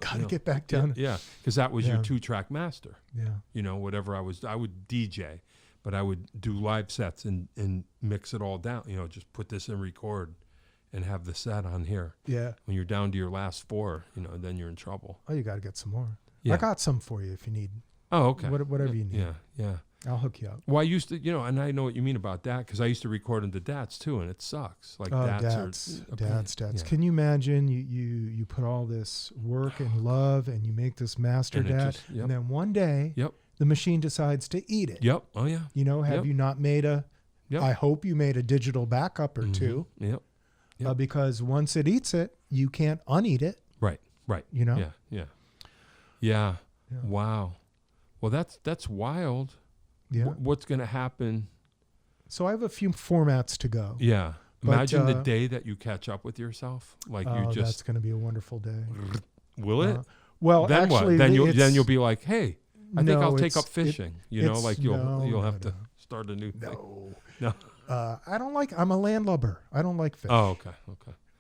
Gotta get back down. Yeah. Because that was your 2-track master. Yeah. Whatever I would DJ. But I would do live sets and mix it all down, just put this in record and have the set on here. Yeah. When you're down to your last 4, then you're in trouble. Oh, you got to get some more. Yeah. I got some for you if you need. Oh, okay. Whatever you need. Yeah. I'll hook you up. Well, I used to, and I know what you mean about that because I used to record into DATs too, and it sucks. Like DATs. Yeah. Can you imagine you put all this work and love and you make this master DAT, and then one day the machine decides to eat it. Yep. Oh, yeah. Have you not made I hope you made a digital backup or two. Yep. Because once it eats it, you can't uneat it. Right. Yeah. Wow. Well, that's wild. Yeah. What's going to happen? So I have a few formats to go. Yeah. Imagine the day that you catch up with yourself. Like that's going to be a wonderful day. Will it? Well, then actually, what? Then you'll be like, hey, I think I'll take up fishing. You'll have to start a new thing. No. I'm a landlubber. I don't like fish. Oh, okay.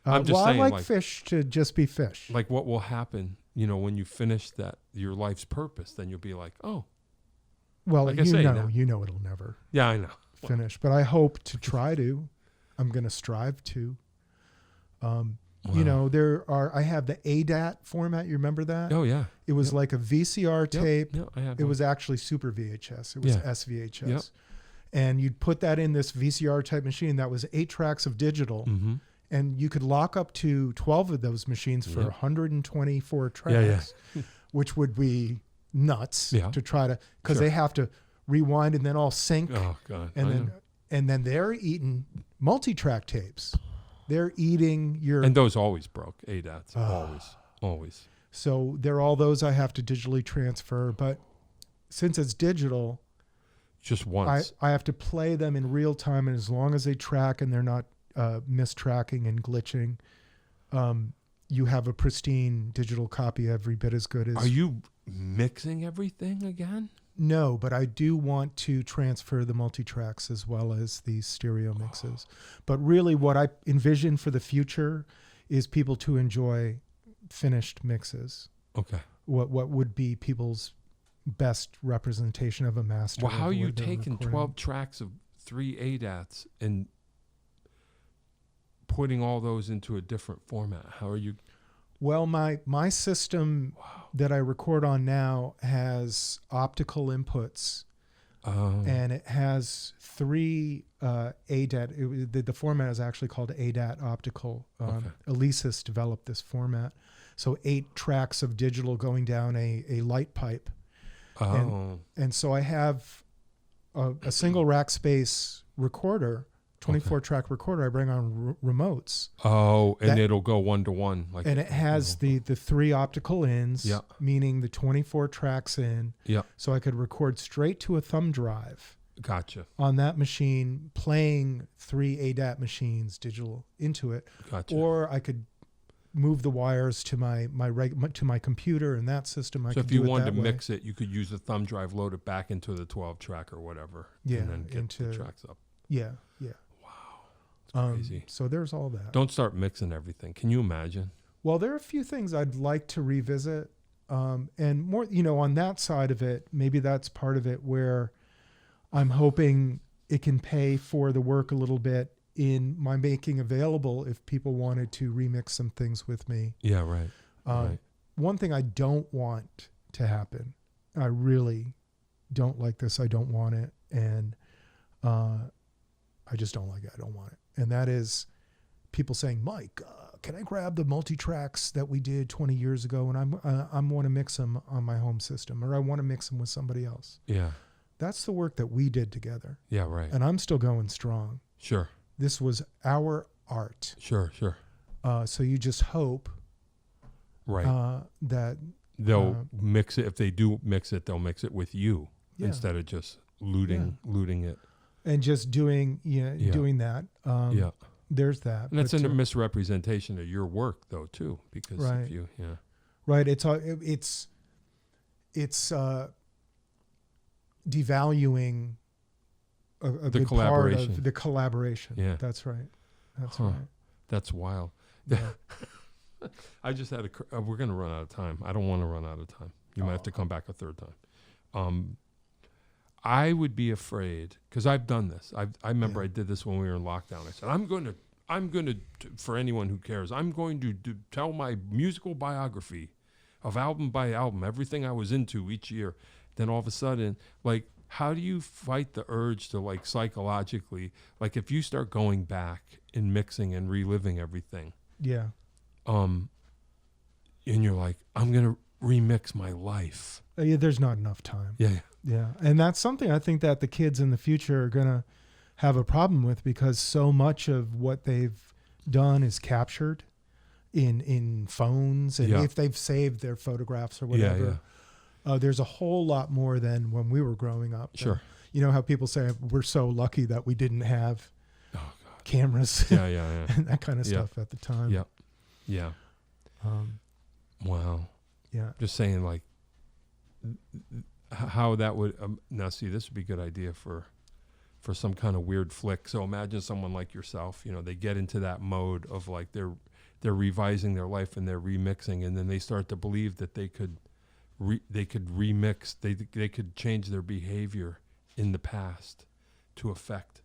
I'm just saying, I like fish to just be fish. Like what will happen, when you finish your life's purpose, then you'll be like, oh. Well, like you know it'll never I know. finish, but I hope to try to. I'm going to strive to. Wow. I have the ADAT format. You remember that? Oh, yeah. It was like a VCR tape. I have it was actually Super VHS. It was SVHS. Yep. And you'd put that in this VCR type machine. That was 8 tracks of digital. Mm-hmm. And you could lock up to 12 of those machines for 124 tracks, which would be nuts to try to, because they have to rewind and then all sync. Oh, God. And then they're eating multi-track tapes. They're eating your... And those always broke, ADATs. Always. So they're all those I have to digitally transfer. But since it's digital... Just once. I have to play them in real time. And as long as they track and they're not mistracking and glitching, you have a pristine digital copy every bit as good as... Are you mixing everything again? No, but I do want to transfer the multi-tracks as well as the stereo mixes. But really what I envision for the future is people to enjoy finished mixes. Okay. What would be people's best representation of a master. Well, how are you taking 12 tracks of 3 ADATs and putting all those into a different format? How are you... Well, my system that I record on now has optical inputs, and it has 3 ADAT. The format is actually called ADAT optical. Alesis developed this format. So 8 tracks of digital going down a light pipe. And so I have a single rack space recorder, 24-track recorder. I bring on remotes. Oh, and it'll go 1-to-1. And it has the 3 optical ins, meaning the 24 tracks in. Yeah. So I could record straight to a thumb drive. Gotcha. On that machine, playing 3 ADAT machines digital into it. Gotcha. Or I could move the wires to my computer and that system. So if you wanted to mix it, you could use a thumb drive, load it back into the 12 track or whatever. Yeah. And then get the tracks up. Yeah. Wow. It's crazy. So there's all that. Don't start mixing everything. Can you imagine? Well, there are a few things I'd like to revisit. And more, on that side of it, maybe that's part of it where I'm hoping it can pay for the work a little bit in my making available if people wanted to remix some things with me. Yeah, right. Right. One thing I don't want to happen, I really don't like this. I don't want it. And I just don't like it. I don't want it. And that is people saying, Mike, can I grab the multi-tracks that we did 20 years ago and I want to mix them on my home system, or I want to mix them with somebody else. Yeah. That's the work that we did together. Yeah, right. And I'm still going strong. Sure. This was our art. Sure. So you just hope that they'll mix it. If they do mix it, they'll mix it with you instead of just looting it. And just doing that. There's that. And that's a misrepresentation of your work, though, too, because if you, right. It's devaluing a good collaboration. part of the collaboration. Yeah, that's right. That's right. That's wild. Yeah. I just had we're going to run out of time. I don't want to run out of time. You might have to come back a third time. I would be afraid, because I've done this. I remember I did this when we were in lockdown. I said, I'm going to, for anyone who cares, I'm going to tell my musical biography of album by album, everything I was into each year. Then all of a sudden, like, how do you fight the urge to, like, psychologically, like, if you start going back and mixing and reliving everything. Yeah. And you're like, I'm going to remix my life. There's not enough time. Yeah. And that's something I think that the kids in the future are going to have a problem with, because so much of what they've done is captured in phones. And if they've saved their photographs or whatever, there's a whole lot more than when we were growing up. Sure. And you know how people say we're so lucky that we didn't have cameras and that kind of stuff at the time. Yeah. Wow. Yeah. Just saying, like, how that would now see, this would be a good idea for for some kind of weird flick. So imagine someone like yourself, you know, they get into that mode of like they're revising their life and they're remixing, and then they start to believe that they could remix, they could change their behavior in the past to affect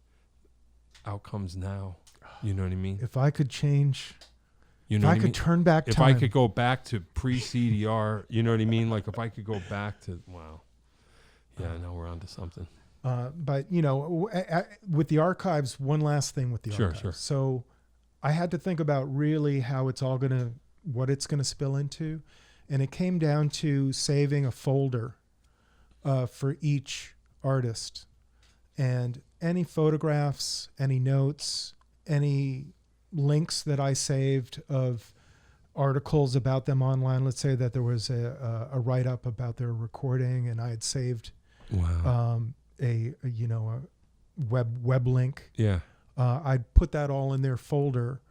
outcomes now. You know what I mean? If I could change, you know, if I could turn back time. If I could go back to pre-CDR, you know what I mean? Like if I could go back to, wow. Yeah, now we're on to something. But, you know, with the archives, one last thing with the archives. Sure. So I had to think about really how it's all what it's going to spill into. And it came down to saving a folder for each artist. And any photographs, any notes, any links that I saved of articles about them online. Let's say that there was a write-up about their recording, and I had saved a web link. Yeah. I'd put that all in their folder,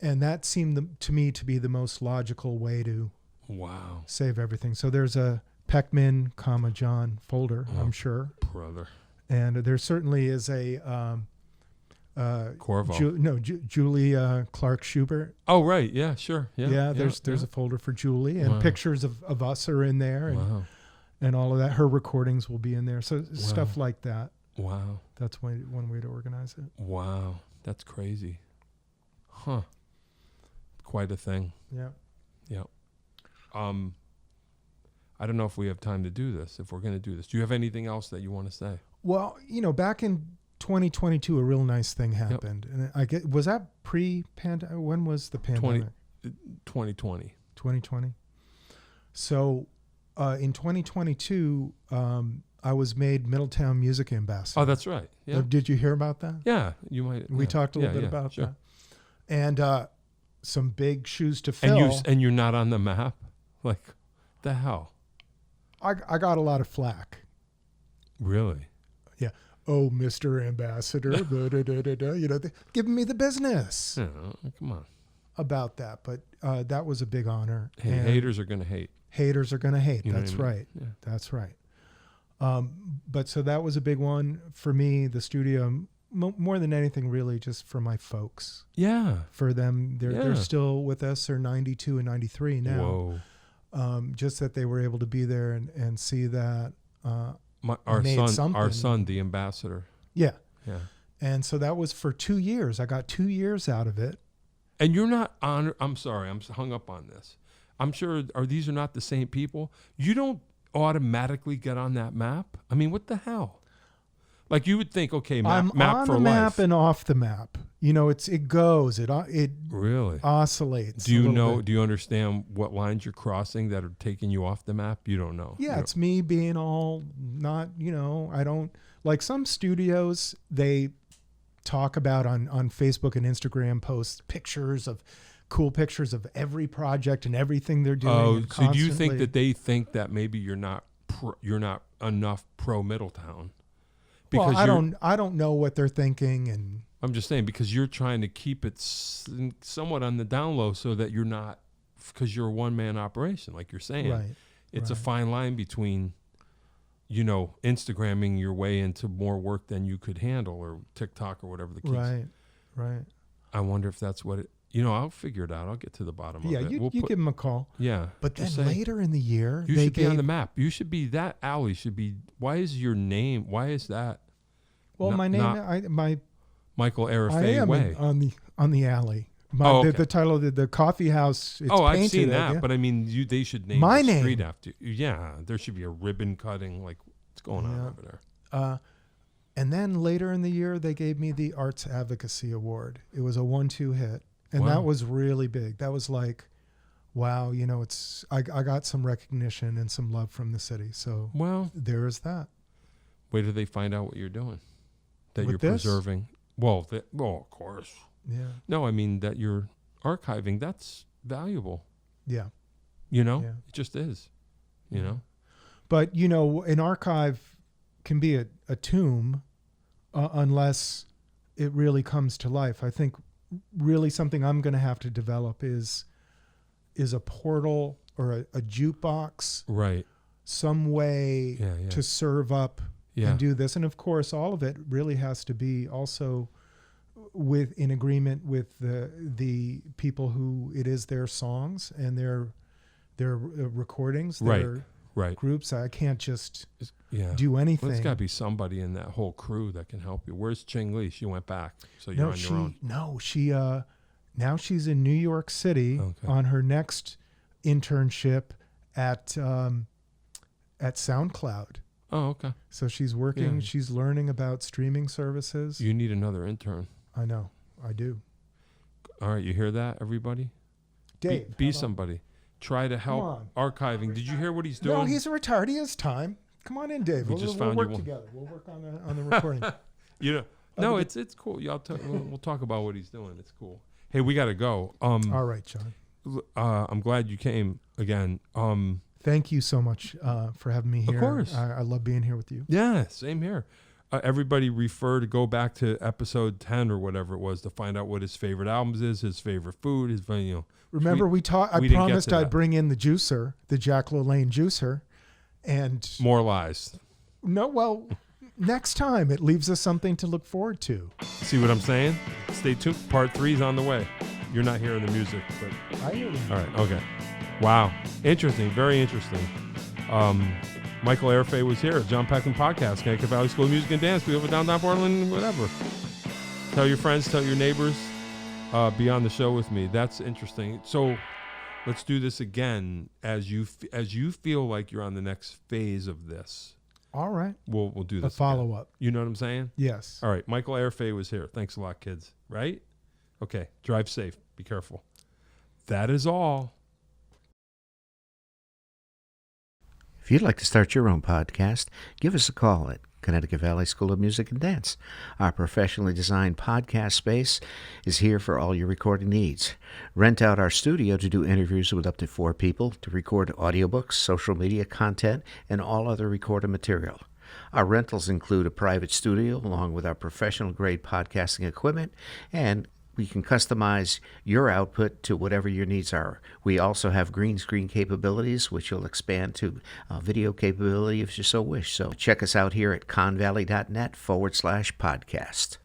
and that seemed to me to be the most logical way to save everything. So there's a Peckman, Jon folder, I'm sure. Brother. And there certainly is a Corvo. Julie Clark Schubert. Oh, right. Yeah, sure. Yeah. There's a folder for Julie, and pictures of us are in there, and all of that. Her recordings will be in there. So stuff like that. Wow. That's one way to organize it. Wow. That's crazy. Huh. Quite a thing. Yeah. Yeah. I don't know if we have time to do this, if we're going to do this. Do you have anything else that you want to say? Well, you know, back in 2022, a real nice thing happened. Yep. And was that pre-pandemic? When was the pandemic? 2020. 2020. So in 2022, I was made Middletown Music Ambassador. Oh, that's right. Yeah. Did you hear about that? Yeah, you might. We talked a little bit about that. And some big shoes to fill. And you're not on the map? Like, the hell? I got a lot of flack. Really? Yeah. Oh, Mr. Ambassador, you know, giving me the business. Yeah, come on. About that, but that was a big honor. Hey, haters are going to hate. Haters are going to hate. That's right. Yeah. That's right. But so that was a big one for me. The studio, more than anything, really, just for my folks. Yeah. For them, they're still with us. They're 92 and 93 now. Whoa. Just that they were able to be there and see that. Our son, the ambassador. Yeah. Yeah. And so that was for 2 years. I got 2 years out of it. And you're not on. I'm sorry. I'm hung up on this. I'm sure. These are not the same people? You don't automatically get on that map. I mean, what the hell? Like you would think, okay, map for life. I'm on the map and off the map. You know, it really oscillates. Do you know? Do you understand what lines you're crossing that are taking you off the map? You don't know. Yeah, it's me being all not. You know, I don't like some studios. They talk about on Facebook and Instagram posts cool pictures of every project and everything they're doing. Oh, so do you think that they think that maybe you're not enough pro Middletown? Because I don't know what they're thinking, and I'm just saying because you're trying to keep it somewhat on the down low so that you're not, because you're a one-man operation, like you're saying. Right. It's a fine line between, you know, Instagramming your way into more work than you could handle, or TikTok or whatever the case. Right. I wonder if that's what it. You know, I'll figure it out. I'll get to the bottom of it. Yeah, you give them a call. Yeah. But then later in the year, you should be on the map. You should be, that alley should be, why is your name, why is that? Well, my name, my Michael Arafeh Way. on the alley. The title of the Coffeehouse. It's I've painted seen that, yeah. But I mean, they should name my the street after you. Yeah, there should be a ribbon cutting, like what's going on over there. And then later in the year, they gave me the Arts Advocacy Award. It was a 1-2 hit. And that was really big. That was like, wow, you know, I got some recognition and some love from the city. So there is that. Wait till they find out what you're doing, that With you're this? preserving. Well, of course. Yeah. No, I mean that you're archiving. That's valuable. Yeah. You know, it just is. You know. But you know, an archive can be a tomb unless it really comes to life. I think. Really something I'm going to have to develop is a portal or a jukebox, right? Some way to serve up and do this. And of course, all of it really has to be also in agreement with the people who it is their songs and their recordings, their groups. I can't just do anything. There's got to be somebody in that whole crew that can help you. Where's Ching Lee? She went back, so you're on your own. No, she now she's in New York City on her next internship at SoundCloud. Oh, okay. So she's working. Yeah. She's learning about streaming services. You need another intern. I know. I do. All right, you hear that, everybody? Dave, be somebody. Try to help archiving. Did you hear what he's doing? No, he's a retard. He has time. Come on in, Dave. We'll work together. We'll work on the recording. No, it's cool. We'll talk about what he's doing. It's cool. Hey, we got to go. All right, John. I'm glad you came again. Thank you so much for having me here. Of course. I love being here with you. Yeah, same here. Everybody go back to episode 10 or whatever it was to find out what his favorite albums is, his favorite food, his Remember I promised I'd bring in the juicer, the Jack LaLanne juicer, and more lies. No, well, next time it leaves us something to look forward to. See what I'm saying? Stay tuned. Part 3 is on the way. You're not hearing the music, but I hear you. All right, okay. Wow, interesting, very interesting. Michael Arafeh was here at Jon Peckman Podcast, Connecticut Valley School of Music and Dance. We over downtown Portland, whatever. Tell your friends, tell your neighbors, be on the show with me. That's interesting. So let's do this again as you feel like you're on the next phase of this. All right. We'll do this. A follow-up. You know what I'm saying? Yes. All right. Michael Arafeh was here. Thanks a lot, kids. Right? Okay. Drive safe. Be careful. That is all. If you'd like to start your own podcast, give us a call at Connecticut Valley School of Music and Dance. Our professionally designed podcast space is here for all your recording needs. Rent out our studio to do interviews with up to 4 people, to record audiobooks, social media content, and all other recorded material. Our rentals include a private studio along with our professional-grade podcasting equipment, and we can customize your output to whatever your needs are. We also have green screen capabilities, which will expand to video capability if you so wish. So check us out here at convalley.net/podcast.